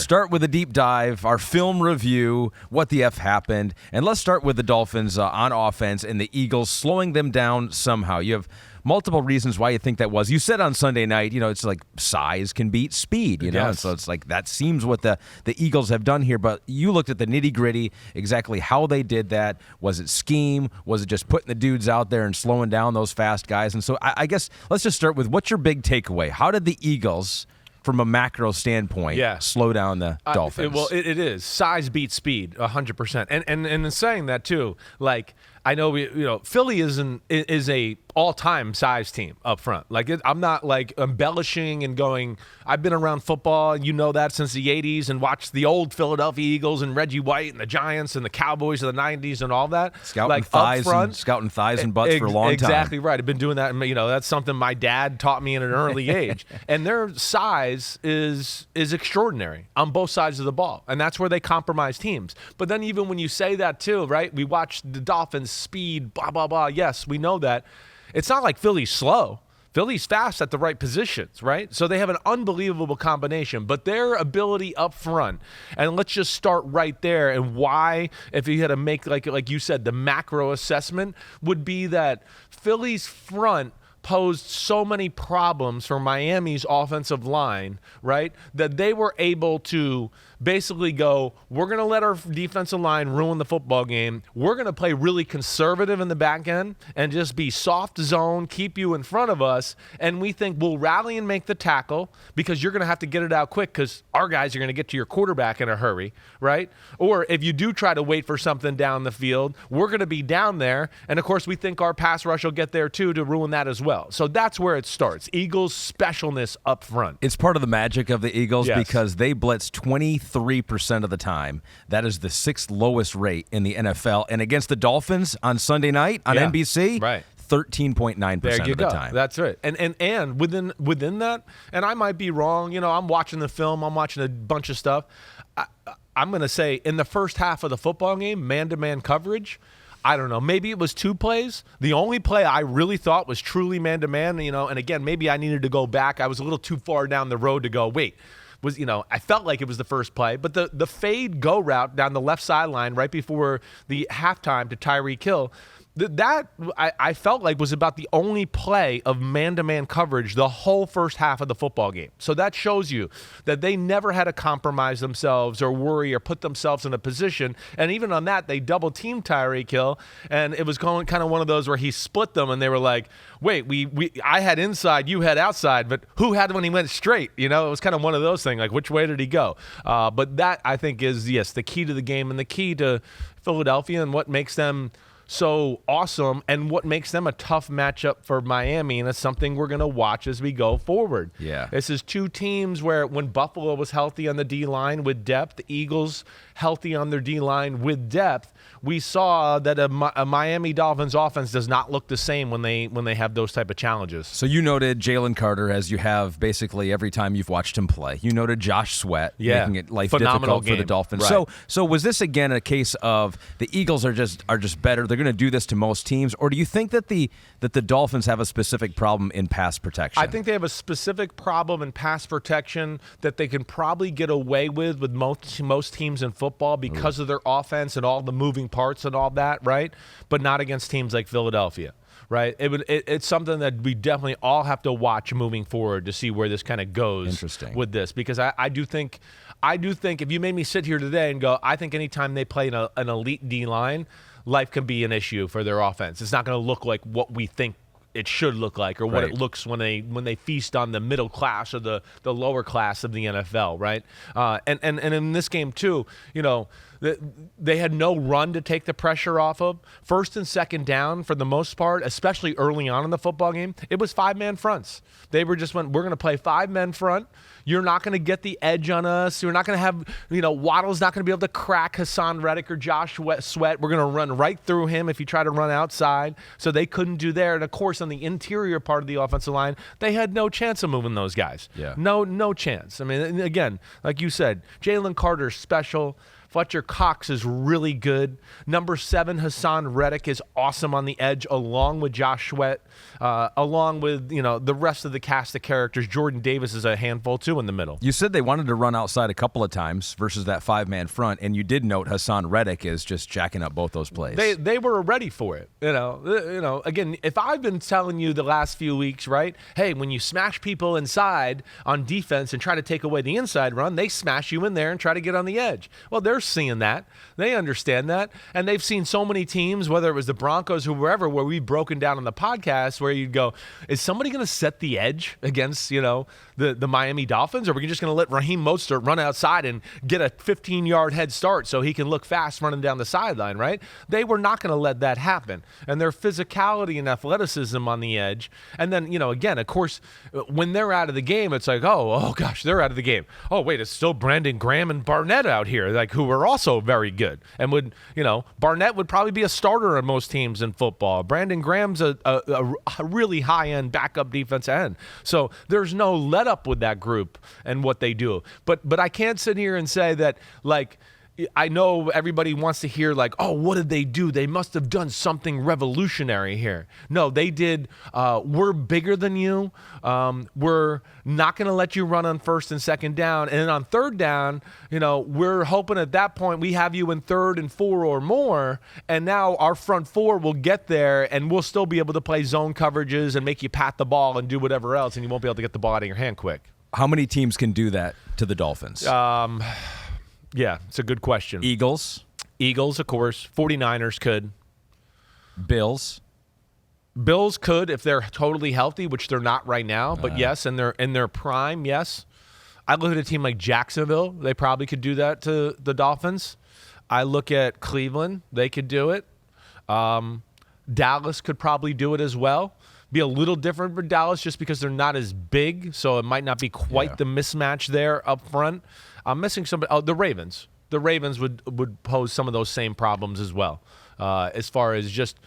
start with a deep dive, our film review, what the F happened, and let's start with the Dolphins on offense and the Eagles slowing them down somehow. You have multiple reasons why you think that was. You said on Sunday night, it's like size can beat speed, you know? Yes. And so it's like that seems what the Eagles have done here, but you looked at the nitty-gritty, exactly how they did that. Was it scheme? Was it just putting the dudes out there and slowing down those fast guys? And so I guess let's just start with, what's your big takeaway? How did the Eagles, from a macro standpoint, slow down the Dolphins? It is. Size beats speed, 100%. And in saying that, too, like, I know Philly is a all-time size team up front. Like, I'm not like embellishing and going, I've been around football, you know that, since the 80s, and watched the old Philadelphia Eagles and Reggie White and the Giants and the Cowboys of the 90s and all that. Scouting thighs and butts for a long time. Exactly right. I've been doing that. That's something my dad taught me at an early age. And their size is extraordinary on both sides of the ball. And that's where they compromise teams. But then even when you say that too, right, we watched the Dolphins speed, blah, blah, blah. Yes, we know that. It's not like Philly's slow. Philly's fast at the right positions, right? So they have an unbelievable combination, but their ability up front, and let's just start right there, and why, if you had to make, like you said, the macro assessment, would be that Philly's front posed so many problems for Miami's offensive line, right, that they were able to basically go, we're going to let our defensive line ruin the football game. We're going to play really conservative in the back end and just be soft zone, keep you in front of us, and we think we'll rally and make the tackle because you're going to have to get it out quick because our guys are going to get to your quarterback in a hurry, right? Or if you do try to wait for something down the field, we're going to be down there, and of course we think our pass rush will get there too to ruin that as well. So that's where it starts. Eagles' specialness up front. It's part of the magic of the Eagles because they blitz 23% of the time. That is the sixth lowest rate in the NFL. And against the Dolphins on Sunday night on NBC, 13.9% of the time. That's right. And within that, and I might be wrong, I'm watching the film, I'm watching a bunch of stuff. I'm going to say in the first half of the football game, man-to-man coverage, I don't know, maybe it was 2 plays. The only play I really thought was truly man-to-man, and again, maybe I needed to go back. I was a little too far down the road to go, I felt like it was the first play, but the fade go route down the left sideline right before the halftime to Tyreek Hill, that I felt like was about the only play of man-to-man coverage the whole first half of the football game. So that shows you that they never had to compromise themselves or worry or put themselves in a position. And even on that, they double-teamed Tyreek Hill, and it was going kind of one of those where he split them, and they were like, wait, I had inside, you had outside, but who had when he went straight? It was kind of one of those things, like which way did he go? But that, I think, is, the key to the game and the key to Philadelphia and what makes them so awesome and what makes them a tough matchup for Miami, and it's something we're going to watch as we go forward. Yeah. This is 2 teams where when Buffalo was healthy on the D-line with depth, the Eagles healthy on their D-line with depth, we saw that a Miami Dolphins offense does not look the same when they have those type of challenges. So you noted Jalen Carter, as you have basically every time you've watched him play. You noted Josh Sweat making it life Phenomenal difficult game for the Dolphins. Right. So was this again a case of the Eagles are just better? They're going to do this to most teams, or do you think that the Dolphins have a specific problem in pass protection? I think they have a specific problem in pass protection that they can probably get away with most teams in football because of their offense and all the moving parts and all that, right? But not against teams like Philadelphia, right? It's something that we definitely all have to watch moving forward to see where this kind of goes. Interesting. With this, because I do think if you made me sit here today and go, I think anytime they play an elite D-line, life can be an issue for their offense. It's not going to look like what we think it should look like, or what it looks when they feast on the middle class or the lower class of the NFL, right? And in this game too, they had no run to take the pressure off of. First and second down, for the most part, especially early on in the football game, it was 5-man fronts. They we're going to play 5-man front. You're not going to get the edge on us. You're not going to have, Waddle's not going to be able to crack Hassan Reddick or Josh Sweat. We're going to run right through him if you try to run outside. So they couldn't do there. And of course, on the interior part of the offensive line, they had no chance of moving those guys. Yeah. No chance. I mean, again, like you said, Jalen Carter's special. Fletcher Cox is really good. Number 7, Hassan Reddick is awesome on the edge, along with Josh Sweat, along with the rest of the cast of characters. Jordan Davis is a handful too in the middle. You said they wanted to run outside a couple of times versus that 5-man front, and you did note Hassan Reddick is just jacking up both those plays. They were ready for it. Again, if I've been telling you the last few weeks, right? Hey, when you smash people inside on defense and try to take away the inside run, they smash you in there and try to get on the edge. Well, they're seeing that. They understand that. And they've seen so many teams, whether it was the Broncos or wherever, where we've broken down on the podcast, where you'd go, is somebody going to set the edge against, the Miami Dolphins? Or are we just going to let Raheem Mostert run outside and get a 15-yard head start so he can look fast running down the sideline, right? They were not going to let that happen. And their physicality and athleticism on the edge. And then, again, of course, when they're out of the game, it's like, oh gosh, they're out of the game. Oh, wait, it's still Brandon Graham and Barnett out here, who are also very good. And Barnett would probably be a starter on most teams in football. Brandon Graham's a really high-end backup defensive end. So there's no let-up with that group and what they do. But I can't sit here and say that, I know everybody wants to hear what did they do? They must have done something revolutionary here. No, they did. We're bigger than you. We're not going to let you run on 1st and 2nd down. And then on 3rd down, we're hoping at that point we have you in 3rd and 4 or more. And now our front 4 will get there and we'll still be able to play zone coverages and make you pat the ball and do whatever else. And you won't be able to get the ball out of your hand quick. How many teams can do that to the Dolphins? Yeah, it's a good question. Eagles, of course. 49ers could. Bills could if they're totally healthy, which they're not right now. But yes, in their prime, yes. I look at a team like Jacksonville. They probably could do that to the Dolphins. I look at Cleveland. They could do it. Dallas could probably do it as well. Be a little different for Dallas just because they're not as big, so it might not be quite the mismatch there up front. I'm missing somebody. Oh, the Ravens. The Ravens would pose some of those same problems as well, as far as just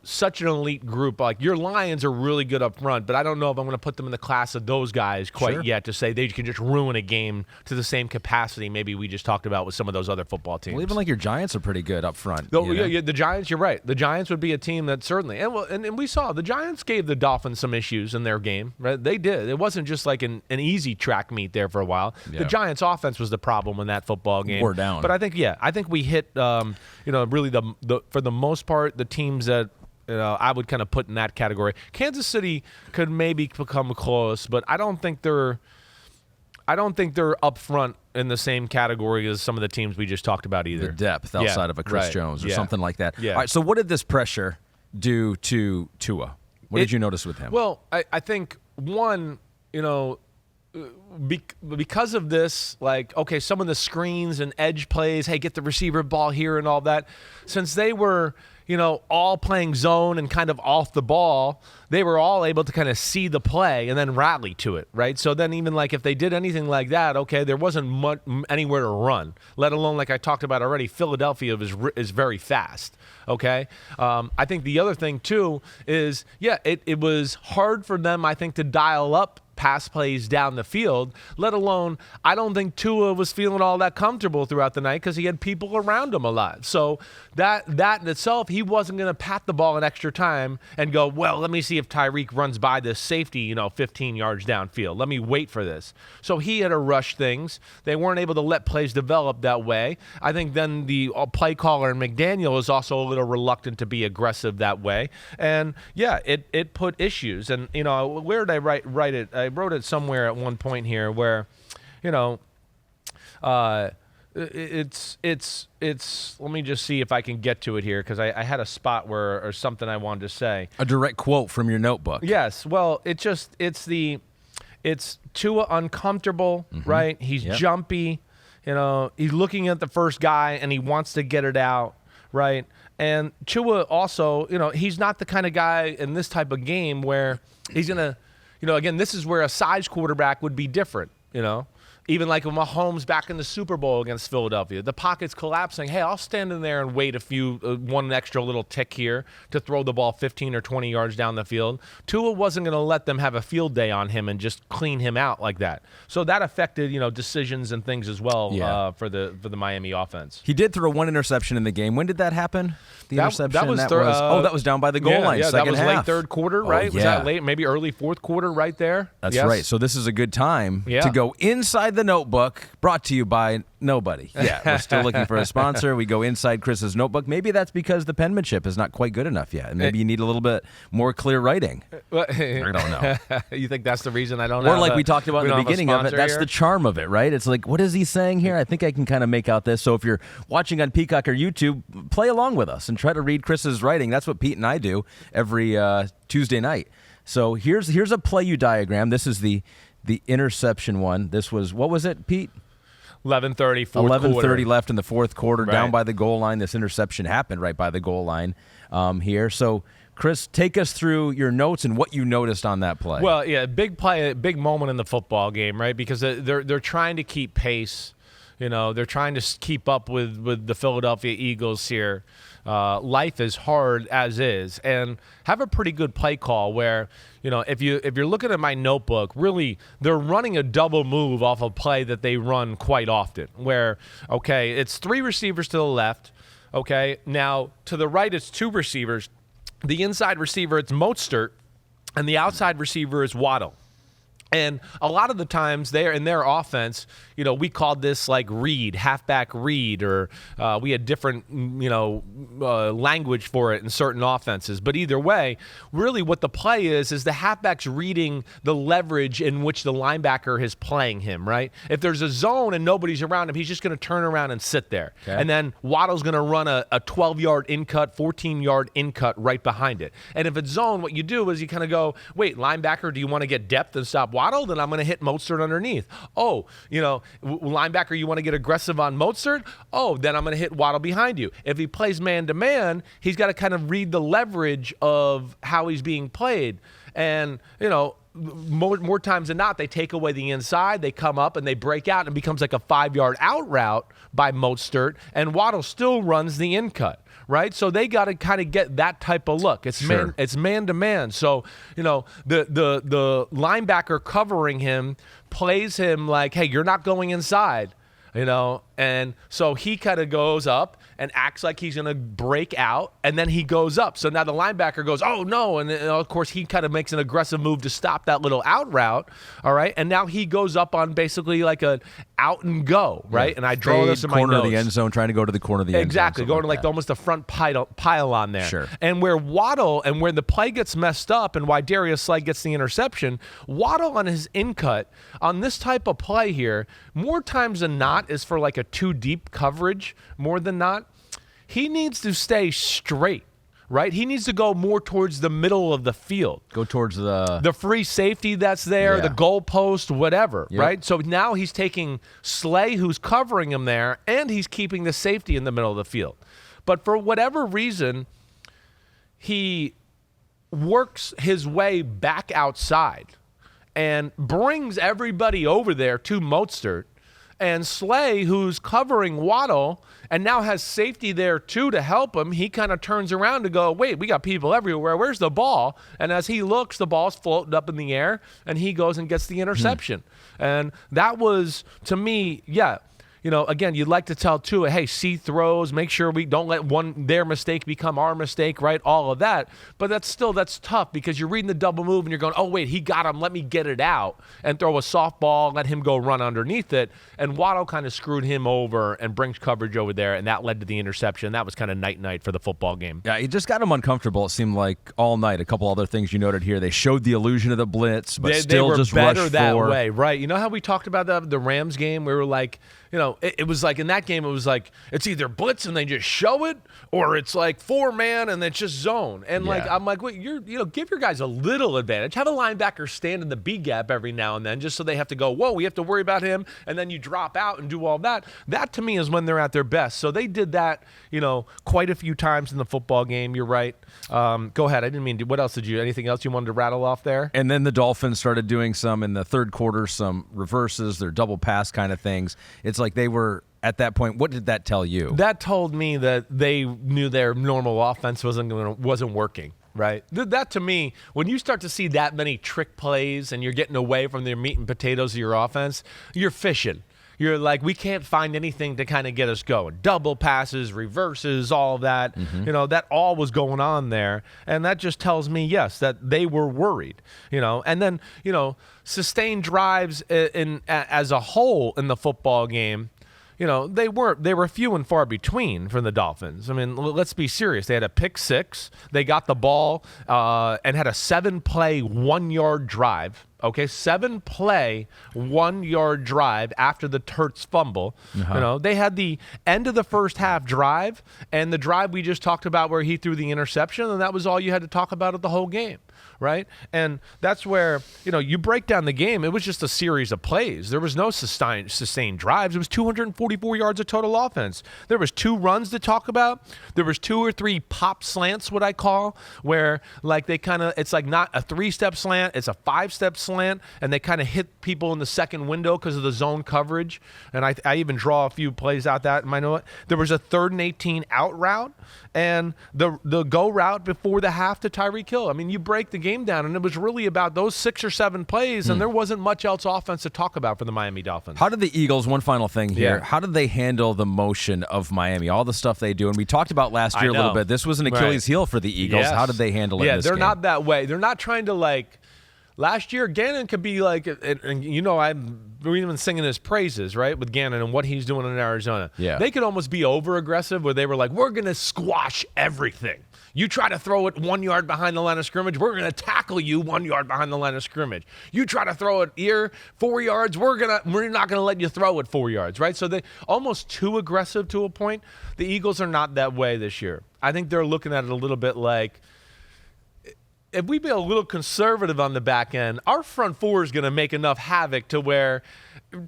such an elite group. Your Lions are really good up front, but I don't know if I'm going to put them in the class of those guys quite yet to say they can just ruin a game to the same capacity maybe we just talked about with some of those other football teams. Well, even your Giants are pretty good up front. Yeah, the Giants, you're right. The Giants would be a team that certainly, and we saw the Giants gave the Dolphins some issues in their game. Right? They did. It wasn't just an easy track meet there for a while. Yeah. The Giants' offense was the problem in that football game. Wore down. But I think we hit, really the for the most part, the teams that I would kind of put in that category. Kansas City could maybe become close, but I don't think they're up front in the same category as some of the teams we just talked about either. The depth outside of a Chris Jones or something like that. Yeah. All right, so what did this pressure do to Tua? What did you notice with him? Well, I think one, because of this, some of the screens and edge plays, hey, get the receiver ball here and all that, since they were all playing zone and kind of off the ball, they were all able to kind of see the play and then rally to it, right? So then even if they did anything like that, okay, there wasn't anywhere to run, let alone like I talked about already, Philadelphia is very fast, okay? I think the other thing too is, it was hard for them, I think, to dial up pass plays down the field, let alone I don't think Tua was feeling all that comfortable throughout the night because he had people around him a lot. So that in itself, he wasn't going to pat the ball in extra time and go, well, let me see if Tyreek runs by this safety, 15 yards downfield. Let me wait for this. So he had to rush things. They weren't able to let plays develop that way. I think then the play caller and McDaniel is also a little reluctant to be aggressive that way. And it put issues. And where did I write it? I wrote it somewhere at one point here where, it's let me just see if I can get to it here because I had a spot or something I wanted to say. A direct quote from your notebook. Yes. Well, it's Tua uncomfortable, right? He's jumpy, he's looking at the first guy and he wants to get it out, right? And Tua also, he's not the kind of guy in this type of game where he's going to, again, this is where a size quarterback would be different, Even like with Mahomes back in the Super Bowl against Philadelphia, the pocket's collapsing. Hey, I'll stand in there and wait one extra little tick here to throw the ball 15 or 20 yards down the field. Tua wasn't going to let them have a field day on him and just clean him out like that. So that affected, decisions and things as well for the Miami offense. He did throw one interception in the game. When did that happen? The interception? That was down by the goal line. Yeah, second that was half. late third quarter, right? Was that late? Maybe early fourth quarter right there? That's yes. right. So this is a good time to go inside the notebook, brought to you by nobody. Yeah, we're still looking for a sponsor. We go inside Chris's notebook. Maybe that's because the penmanship is not quite good enough yet. And maybe you need a little bit more clear writing. I don't know. You think that's the reason I don't Or like we talked about in the beginning of it, that's here? the charm of it, right? It's like, what is he saying here? I think I can kind of make out this. So if you're watching on Peacock or YouTube, play along with us and try to read Chris's writing. That's what Pete and I do every Tuesday night. So here's a play you diagram. This is the interception one. This was, what was it, Pete? 11:30, fourth quarter. 11:30 left in the fourth quarter, Right. down by the goal line. This interception happened right by the goal line here. So, Chris, take us through your notes and what you noticed on that play. Well, yeah, big play, big moment in the football game, right? Because they're trying to keep pace. They're trying to keep up with the Philadelphia Eagles here. Life is hard as is, and have a pretty good play call where, if you're looking at my notebook, really they're running a double move off a play that they run quite often. Where it's three receivers to the left. Okay, now to the right it's two receivers. The inside receiver it's Mostert, and the outside receiver is Waddle. And a lot of the times there in their offense, we called this like read, halfback read, or we had different, language for it in certain offenses. But either way, really what the play is the halfback's reading the leverage in which the linebacker is playing him, right? If there's a zone and nobody's around him, he's just going to turn around and sit there. Okay. And then Waddle's going to run a 12-yard in-cut, 14-yard in-cut right behind it. And if it's zone, what you do is you kind of go, wait, linebacker, do you want to get depth and stop Waddle? Then I'm going to hit Mostert underneath. Oh, linebacker, you want to get aggressive on Mostert? Oh, then I'm going to hit Waddle behind you. If he plays man-to-man, he's got to kind of read the leverage of how he's being played. And, more times than not, they take away the inside, they come up, and they break out, and it becomes like a 5-yard out route by Mostert, and Waddle still runs the in-cut. Right, so they got to kind of get that type of look. It's man to man. So the linebacker covering him plays him like, hey, you're not going inside, and so he kind of goes up and acts like he's going to break out, and then he goes up. So now the linebacker goes, oh, no, and of course he kind of makes an aggressive move to stop that little out route, all right? And now he goes up on basically like a out and go, right? Yeah. And I draw this in my notes. Corner of the end zone, trying to go to the corner of the end zone. Exactly, going to like almost the front pylon there. Sure. And where Waddle, and where the play gets messed up and why Darius Slay gets the interception, Waddle on his in-cut, on this type of play here, more times than not is for like a too deep coverage, more than not. He needs to stay straight, right? He needs to go more towards the middle of the field. Go towards the free safety that's there, the goal post, whatever, right? So now he's taking Slay, who's covering him there, and he's keeping the safety in the middle of the field. But for whatever reason, he works his way back outside and brings everybody over there to Mostert. And Slay, who's covering Waddle and now has safety there too to help him, he kind of turns around to go, wait, we got people everywhere. Where's the ball? And as he looks, the ball's floating up in the air, and he goes and gets the interception. And that was, to me, again, you'd like to tell Tua, hey, see throws, make sure we don't let their mistake become our mistake, right? All of that. But that's tough because you're reading the double move and you're going, oh, wait, he got him. Let me get it out and throw a softball, let him go run underneath it. And Waddle kind of screwed him over and brings coverage over there, and that led to the interception. That was kind of night for the football game. Yeah, it just got him uncomfortable, it seemed like, all night. A couple other things you noted here. They showed the illusion of the blitz, but they still were just better rushed that for. way, right? You know how we talked about the Rams game? We were like, it was like in that game, it was like it's either blitz and they just show it, or it's like 4-man and it's just zone. And like I'm like, wait, give your guys a little advantage. Have a linebacker stand in the B gap every now and then, just so they have to go, whoa, we have to worry about him, and then you drop out and do all that. That to me is when they're at their best. So they did that, quite a few times in the football game. You're right. Go ahead. I didn't mean to. What else anything else you wanted to rattle off there? And then the Dolphins started doing some in the third quarter, some reverses, their double pass kind of things. It's like they were at that point. What did that tell you? That told me that they knew their normal offense wasn't working. Right? That to me, when you start to see that many trick plays and you're getting away from the meat and potatoes of your offense, you're fishing. You're like, we can't find anything to kind of get us going. Double passes, reverses, all of that. That all was going on there. And that just tells me, yes, that they were worried. And then, sustained drives as a whole in the football game, they were few and far between from the Dolphins. I mean, let's be serious. They had a pick six. They got the ball and had a 7-play, 1-yard drive. Okay, 7-play, 1-yard drive after the Turts fumble. They had the end of the first half drive and the drive we just talked about where he threw the interception, and that was all you had to talk about of the whole game. Right? And that's where, you break down the game. It was just a series of plays. There was no sustained drives. It was 244 yards of total offense. There was 2 runs to talk about. There was 2 or 3 pop slants, what I call, where like it's like not a 3-step slant, it's a 5-step slant, and they kind of hit people in the second window because of the zone coverage. And I even draw a few plays out that. There was a 3rd and 18 out route and the go route before the half to Tyreek Hill. I mean, you break the game down, and it was really about those 6 or 7 plays, and there wasn't much else offense to talk about for the Miami Dolphins. How did the Eagles, one final thing here, how did they handle the motion of Miami, all the stuff they do? And we talked about last year a little bit. This was an Achilles heel for the Eagles. Yes. How did they handle it in this they're game? Not that way. They're not trying to last year, Gannon could be like, we've been singing his praises, right, with Gannon and what he's doing in Arizona. Yeah. They could almost be over-aggressive where they were like, we're going to squash everything. You try to throw it 1 yard behind the line of scrimmage, we're going to tackle you 1 yard behind the line of scrimmage. You try to throw it here 4 yards, we're not going to let you throw it 4 yards, right? So they almost too aggressive to a point. The Eagles are not that way this year. I think they're looking at it a little bit like, if we be a little conservative on the back end, our front four is going to make enough havoc to where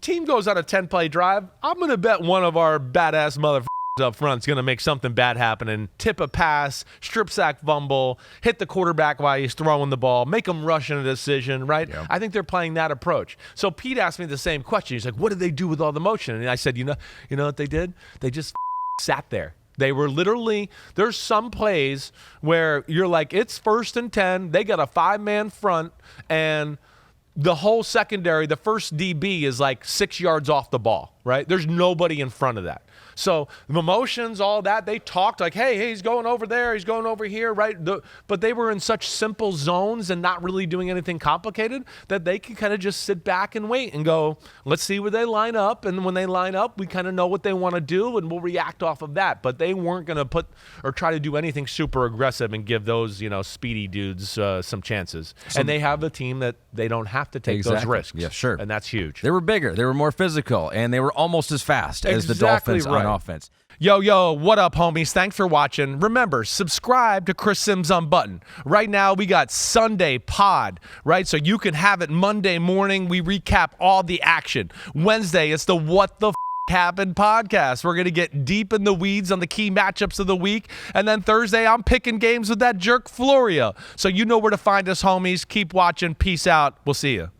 team goes on a 10-play drive, I'm going to bet one of our badass motherfuckers up front is going to make something bad happen and tip a pass, strip sack fumble, hit the quarterback while he's throwing the ball, make him rush in a decision, right? Yeah. I think they're playing that approach. So Pete asked me the same question. He's like, what did they do with all the motion? And I said, you know what they did? They just sat there. They were literally, there's some plays where you're like, it's 1st and 10. They got a 5-man front, and the whole secondary, the first DB is like 6 yards off the ball, right? There's nobody in front of that. So the motions, all that, they talked like, hey, he's going over there, he's going over here, right? But they were in such simple zones and not really doing anything complicated that they could kind of just sit back and wait and go, let's see where they line up. And when they line up, we kind of know what they want to do, and we'll react off of that. But they weren't going to put or try to do anything super aggressive and give those, speedy dudes some chances. And they have a team that they don't have to take those risks. Yeah, sure. And that's huge. They were bigger, they were more physical, and they were almost as fast as the Dolphins on offense. Yo, what up, homies? Thanks for watching. Remember, subscribe to Chris Simms Unbuttoned. Right now, we got Sunday pod, right? So you can have it Monday morning. We recap all the action. Wednesday, it's the What the Happened podcast. We're going to get deep in the weeds on the key matchups of the week. And then Thursday, I'm picking games with that jerk Florio. So you know where to find us, homies. Keep watching. Peace out. We'll see you.